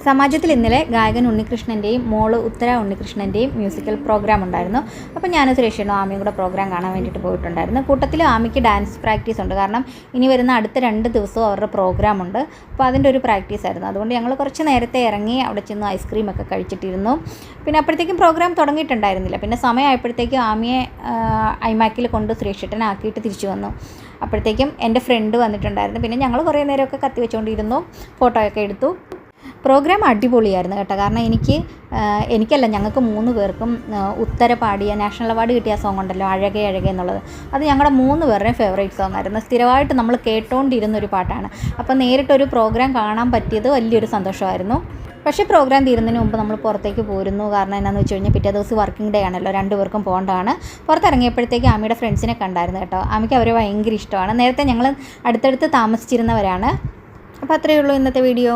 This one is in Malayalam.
സമാജത്തിൽ ഇന്നലെ ഗായകൻ ഉണ്ണികൃഷ്ണൻ്റെയും മോള് ഉത്തര ഉണ്ണികൃഷ്ണൻ്റെയും മ്യൂസിക്കൽ പ്രോഗ്രാം ഉണ്ടായിരുന്നു. അപ്പോൾ ഞാൻ സുരേഷനും ആമയും കൂടെ പ്രോഗ്രാം കാണാൻ വേണ്ടിയിട്ട് പോയിട്ടുണ്ടായിരുന്നു. കൂട്ടത്തിൽ ആമയ്ക്ക് ഡാൻസ് പ്രാക്ടീസ് ഉണ്ട്. കാരണം ഇനി വരുന്ന അടുത്ത 2 ദിവസവും അവരുടെ പ്രോഗ്രാം ഉണ്ട്. അപ്പോൾ അതിൻ്റെ ഒരു പ്രാക്ടീസ് ആയിരുന്നു. അതുകൊണ്ട് ഞങ്ങൾ കുറച്ച് നേരത്തെ ഇറങ്ങി അവിടെ ചെന്ന് ഐസ്ക്രീമൊക്കെ കഴിച്ചിട്ടിരുന്നു. പിന്നെ അപ്പോഴത്തേക്കും പ്രോഗ്രാം തുടങ്ങിയിട്ടുണ്ടായിരുന്നില്ല. പിന്നെ സമയമായപ്പോഴത്തേക്കും ആമയെ ഐമാക്കിൽ കൊണ്ട് സുരേഷേട്ടനാക്കിയിട്ട് തിരിച്ചു വന്നു. അപ്പോഴത്തേക്കും എൻ്റെ ഫ്രണ്ട് വന്നിട്ടുണ്ടായിരുന്നു. പിന്നെ ഞങ്ങൾ കുറേ നേരമൊക്കെ കത്തി വെച്ചുകൊണ്ടിരുന്നു, ഫോട്ടോയൊക്കെ എടുത്തു. പ്രോഗ്രാം അടിപൊളിയായിരുന്നു കേട്ടോ. കാരണം എനിക്കല്ല ഞങ്ങൾക്ക് 3 പേർക്കും ഉത്തര പാടിയ നാഷണൽ അവാർഡ് കിട്ടിയ സോങ് ഉണ്ടല്ലോ, അഴകേ അഴകേ എന്നുള്ളത്, അത് ഞങ്ങളുടെ 3 പേരുടെയും ഫേവറേറ്റ് സോങ് ആയിരുന്നു. സ്ഥിരമായിട്ട് നമ്മൾ കേട്ടുകൊണ്ടിരുന്നൊരു പാട്ടാണ്. അപ്പോൾ നേരിട്ടൊരു പ്രോഗ്രാം കാണാൻ പറ്റിയത് വലിയൊരു സന്തോഷമായിരുന്നു. പക്ഷേ പ്രോഗ്രാം തീരുന്നതിന് മുമ്പ് നമ്മൾ പുറത്തേക്ക് പോരുന്നു. കാരണം എന്നാന്ന് വെച്ച് കഴിഞ്ഞാൽ പിറ്റേ ദിവസം വർക്കിംഗ് ഡേ ആണല്ലോ, 2 പേർക്കും പോകേണ്ടതാണ്. പുറത്തിറങ്ങിയപ്പോഴത്തേക്ക് ആമിയുടെ ഫ്രണ്ട്സിനെ കണ്ടായിരുന്നു കേട്ടോ. ആമിക്ക് അവരെ ഭയങ്കര ഇഷ്ടമാണ്. നേരത്തെ ഞങ്ങൾ അടുത്തടുത്ത് താമസിച്ചിരുന്നവരാണ്. അപ്പോൾ അത്രയേ ഉള്ളൂ ഇന്നത്തെ വീഡിയോ.